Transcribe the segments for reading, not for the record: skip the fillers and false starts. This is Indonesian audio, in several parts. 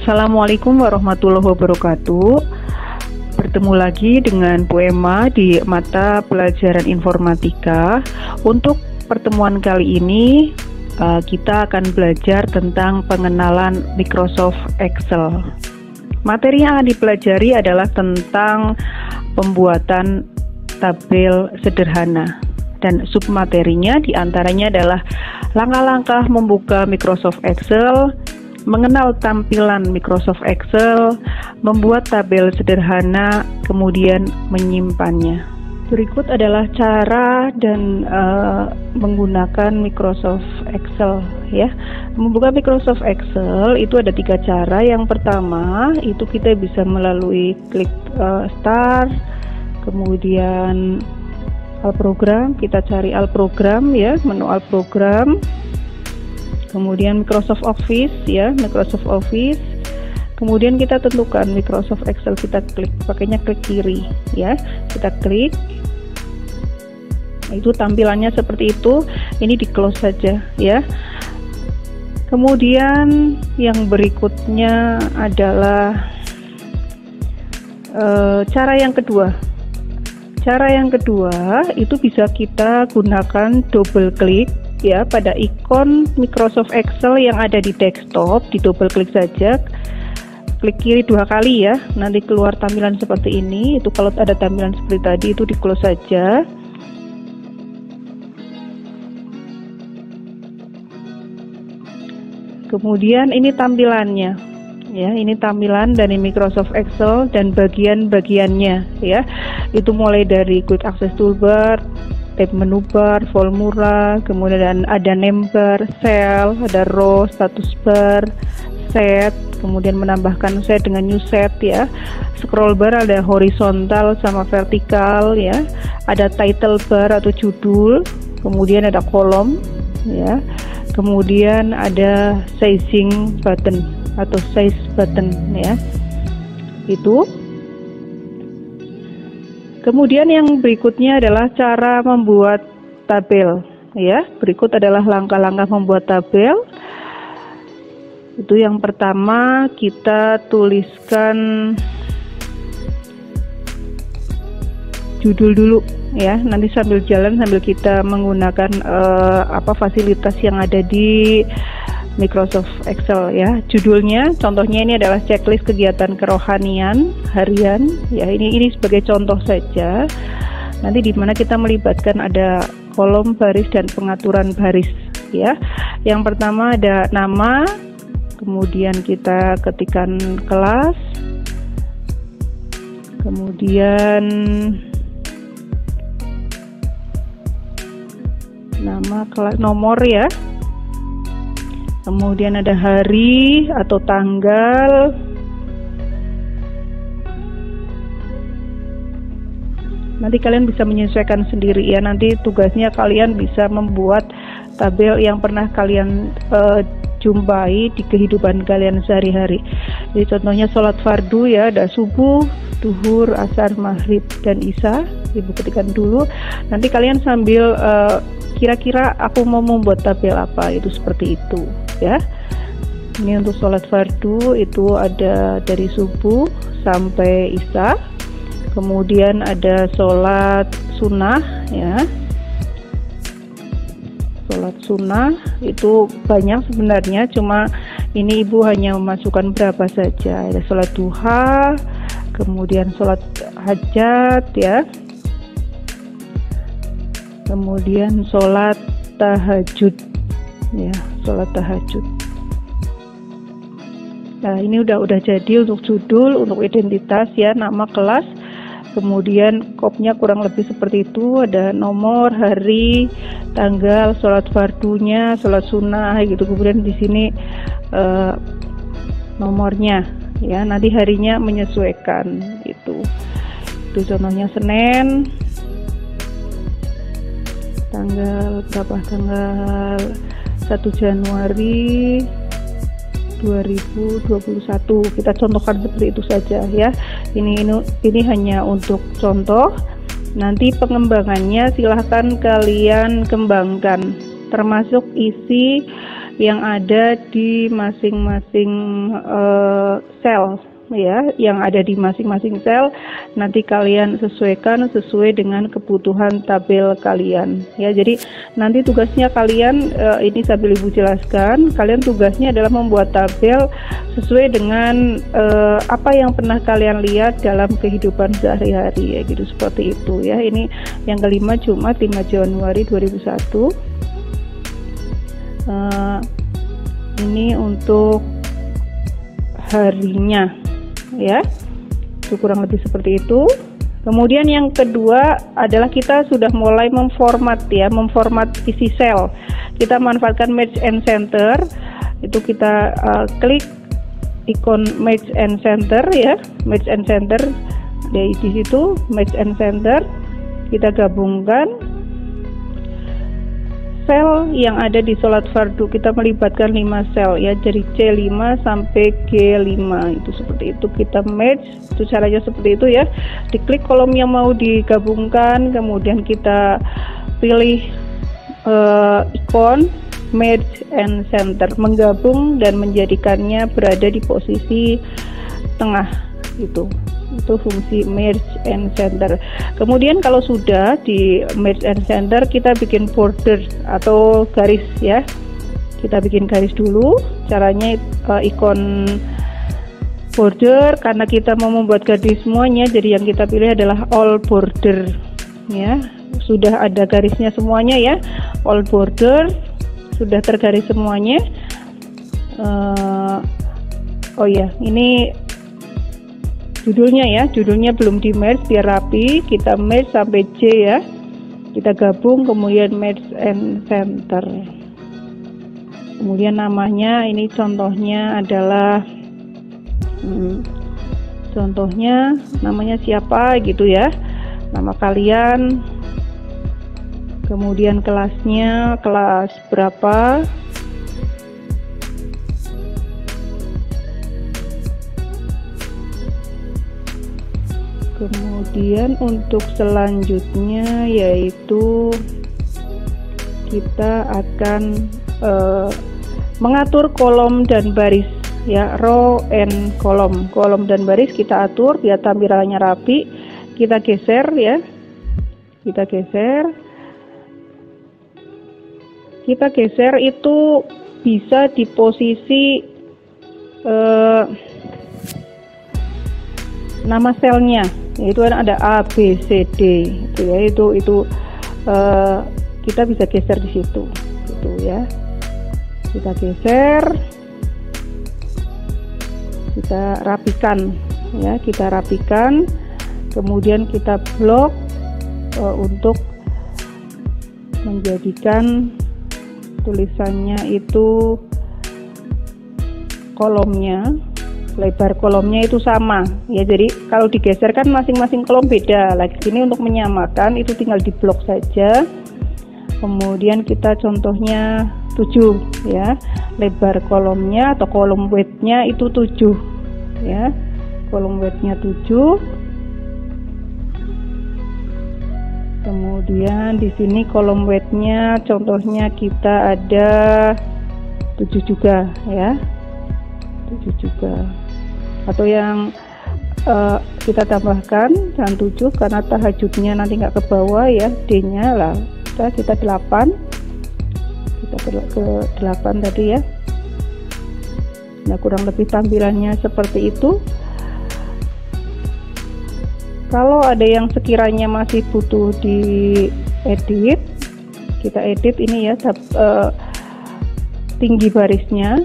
Assalamualaikum warahmatullahi wabarakatuh. Bertemu lagi dengan Bu Emma di mata pelajaran informatika. Untuk pertemuan kali ini kita akan belajar tentang pengenalan Microsoft Excel. Materi yang akan dipelajari adalah tentang pembuatan tabel sederhana, dan submaterinya diantaranya adalah langkah-langkah membuka Microsoft Excel, mengenal tampilan Microsoft Excel, membuat tabel sederhana, kemudian menyimpannya. Berikut adalah cara dan menggunakan Microsoft Excel ya. Membuka Microsoft Excel itu ada 3 cara. Yang pertama itu kita bisa melalui klik Start, kemudian All Program, kita cari All Program ya, menu All Program. Kemudian Microsoft Office ya, Microsoft Office. Kemudian kita tentukan Microsoft Excel, kita klik, pakainya klik kiri ya. Kita klik. Nah, itu tampilannya seperti itu. Ini di close saja ya. Kemudian yang berikutnya adalah cara yang kedua. Cara yang kedua itu bisa kita gunakan double klik ya pada ikon Microsoft Excel yang ada di desktop, di double klik saja, klik kiri 2 kali ya, nanti keluar tampilan seperti ini. Itu kalau ada tampilan seperti tadi itu di close saja. Kemudian ini tampilannya ya, ini tampilan dari Microsoft Excel dan bagian-bagiannya ya. Itu mulai dari Quick Access Toolbar, tab menu bar, formula, kemudian ada name bar, cell, ada row, status bar, set, kemudian menambahkan set dengan new set ya. Scroll bar ada horizontal sama vertikal ya. Ada title bar atau judul, kemudian ada kolom ya. Kemudian ada sizing button atau size button ya. Itu. Kemudian yang berikutnya adalah cara membuat tabel ya. Berikut adalah langkah-langkah membuat tabel. Itu yang pertama, kita tuliskan judul dulu ya. Nanti sambil jalan sambil kita menggunakan fasilitas yang ada di Microsoft Excel ya. Judulnya, contohnya ini adalah checklist kegiatan kerohanian harian ya. Ini sebagai contoh saja. Nanti di mana kita melibatkan ada kolom, baris, dan pengaturan baris ya. Yang pertama ada nama, kemudian kita ketikkan kelas, kemudian nama kelas, nomor ya. Kemudian ada hari atau tanggal. Nanti kalian bisa menyesuaikan sendiri ya. Nanti tugasnya kalian bisa membuat tabel yang pernah kalian jumpai di kehidupan kalian sehari-hari. Jadi contohnya sholat fardu ya, ada subuh, duhur, asar, maghrib, dan isya. Ibu ketikkan dulu. Nanti kalian sambil kira-kira aku mau membuat tabel apa, itu seperti itu ya. Ini untuk sholat fardu itu ada dari subuh sampai isya. Kemudian ada sholat sunnah ya. Sholat sunnah itu banyak sebenarnya, cuma ini ibu hanya memasukkan berapa saja. Ada sholat duha, kemudian sholat hajat ya. Kemudian sholat tahajud ya, sholat tahajud. Nah, ini udah jadi untuk judul, untuk identitas ya, nama, kelas. Kemudian kopnya kurang lebih seperti itu, ada nomor, hari, tanggal, sholat fardunya, sholat sunnah gitu. Kemudian di sini nomornya ya, nanti harinya menyesuaikan itu. Itu contohnya Senin. Tanggal berapa? Tanggal 1 Januari 2021. Kita contohkan seperti itu saja ya. Ini hanya untuk contoh. Nanti pengembangannya silahkan kalian kembangkan, termasuk isi yang ada di masing-masing sel ya, yang ada di masing-masing sel. Nanti kalian sesuaikan sesuai dengan kebutuhan tabel kalian ya. Jadi nanti tugasnya kalian ini sambil Ibu jelaskan, kalian tugasnya adalah membuat tabel sesuai dengan apa yang pernah kalian lihat dalam kehidupan sehari-hari ya, gitu, seperti itu ya. Ini yang kelima, Jumat 5 Januari 2001. Ini untuk harinya ya, itu kurang lebih seperti itu. Kemudian yang kedua adalah kita sudah mulai memformat ya, memformat isi sel. Kita manfaatkan Merge and Center. Itu kita klik ikon Merge and Center ya, Merge and Center di situ, Merge and Center. Kita gabungkan sel yang ada di sholat fardu. Kita melibatkan 5 sel ya, dari C5 sampai G5, itu seperti itu. Kita merge, itu caranya seperti itu ya. Diklik kolom yang mau digabungkan, kemudian kita pilih ikon Merge and Center, menggabung dan menjadikannya berada di posisi tengah. Itu fungsi Merge and Center. Kemudian kalau sudah di Merge and Center, kita bikin border atau garis ya. Kita bikin garis dulu. Caranya ikon border, karena kita mau membuat garis semuanya, jadi yang kita pilih adalah all border ya. Sudah ada garisnya semuanya ya, all border sudah tergaris semuanya. Oh ya, ini judulnya ya, judulnya belum di merge biar rapi. Kita merge sampai J ya, kita gabung, kemudian Merge and Center. Kemudian namanya, ini contohnya adalah contohnya namanya siapa gitu ya, nama kalian. Kemudian kelasnya, kelas berapa. Kemudian untuk selanjutnya yaitu kita akan mengatur kolom dan baris ya, row and kolom. Kolom dan baris kita atur biar tampilannya rapi. Kita geser ya, kita geser. Kita geser itu bisa di posisi nama selnya, yaitu ada A, B, C, D itu ya, itu kita bisa geser di situ gitu ya. Kita geser, kita rapikan ya, kita rapikan, kemudian kita blok untuk menjadikan tulisannya itu kolomnya, lebar kolomnya itu sama ya. Jadi kalau digeser kan masing-masing kolom beda. Lagi sini untuk menyamakan itu tinggal diblok saja. Kemudian kita contohnya 7 ya, lebar kolomnya atau kolom width-nya itu 7 ya, kolom width-nya 7. Kemudian di sini kolom width-nya contohnya kita ada 7 juga ya, 7 juga. Atau yang kita tambahkan jangan 7 karena tahajudnya nanti nggak ke bawah ya, D-nya lah kita 8, kita ke 8 tadi ya. Nah kurang lebih tampilannya seperti itu. Kalau ada yang sekiranya masih butuh di edit, kita edit ini ya, tinggi barisnya.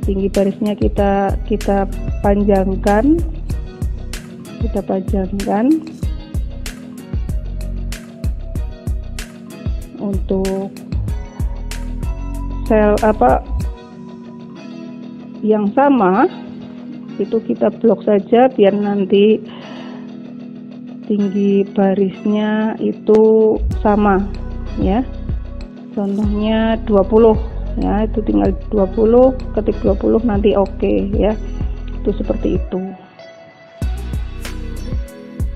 Tinggi barisnya kita panjangkan, untuk sel yang sama itu kita blok saja biar nanti tinggi barisnya itu sama ya. Contohnya 20 ya, itu tinggal 20, ketik 20 nanti oke ya. Itu seperti itu.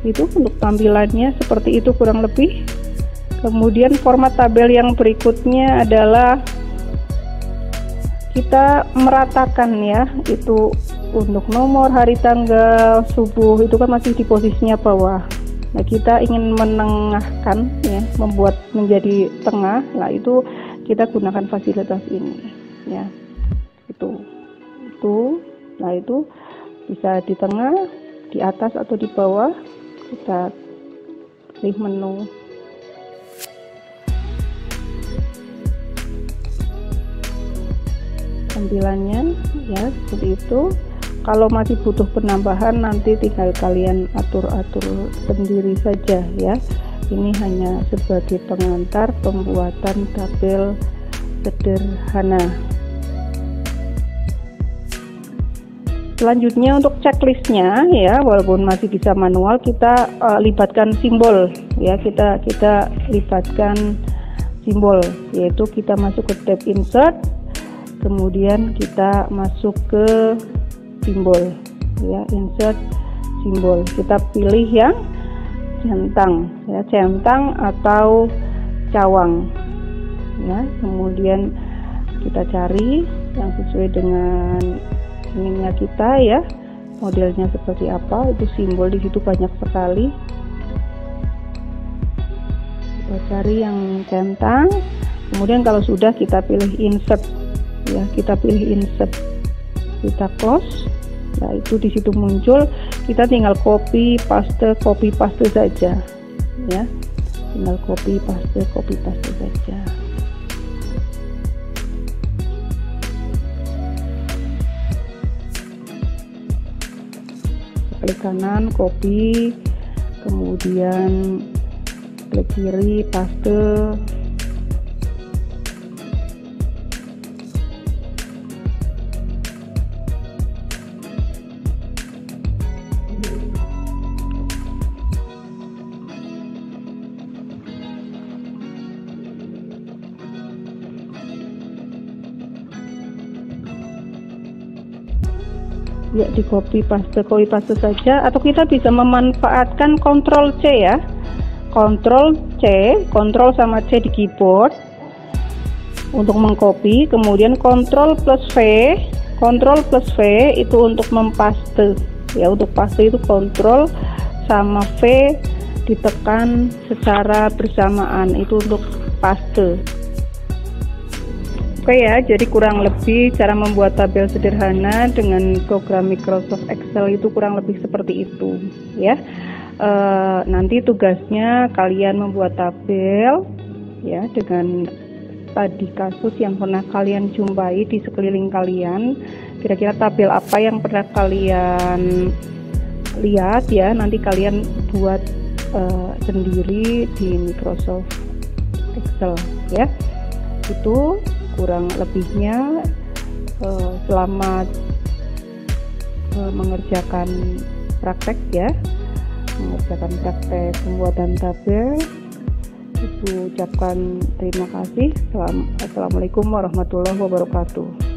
Itu untuk tampilannya seperti itu kurang lebih. Kemudian format tabel yang berikutnya adalah kita meratakan ya, itu untuk nomor, hari, tanggal, subuh itu kan masih di posisinya bawah. Nah, kita ingin menengahkan ya, membuat menjadi tengah. Nah, itu kita gunakan fasilitas ini ya. Itu. Nah, itu bisa di tengah, di atas atau di bawah. Kita pilih menu. Tampilannya ya seperti itu. Kalau masih butuh penambahan nanti tinggal kalian atur-atur sendiri saja ya. Ini hanya sebagai pengantar pembuatan tabel sederhana. Selanjutnya untuk checklistnya ya, walaupun masih bisa manual, kita libatkan simbol ya, kita libatkan simbol, yaitu kita masuk ke tab insert, kemudian kita masuk ke simbol ya, insert simbol, kita pilih yang centang ya, centang atau cawang ya, kemudian kita cari yang sesuai dengan ininya kita ya, modelnya seperti apa, itu simbol di situ banyak sekali. Kita cari yang centang, kemudian kalau sudah kita pilih insert ya, kita pilih insert, kita close. Nah, itu di situ muncul, kita tinggal copy paste saja ya, tinggal copy paste saja. Klik kanan copy, kemudian klik kiri paste. Ya, di copy paste saja, atau kita bisa memanfaatkan Ctrl C ya, Ctrl sama C di keyboard untuk mengcopy, kemudian Ctrl plus V itu untuk mempaste ya, untuk paste itu Ctrl sama V ditekan secara bersamaan, itu untuk paste. Oke ya, jadi kurang lebih cara membuat tabel sederhana dengan program Microsoft Excel itu kurang lebih seperti itu ya. Nanti tugasnya kalian membuat tabel ya dengan tadi kasus yang pernah kalian jumpai di sekeliling kalian. Kira-kira tabel apa yang pernah kalian lihat ya, nanti kalian buat sendiri di Microsoft Excel ya. Itu kurang lebihnya. Selamat mengerjakan praktek ya, mengerjakan praktek pembuatan tabel. Ibu ucapkan terima kasih. Assalamualaikum warahmatullahi wabarakatuh.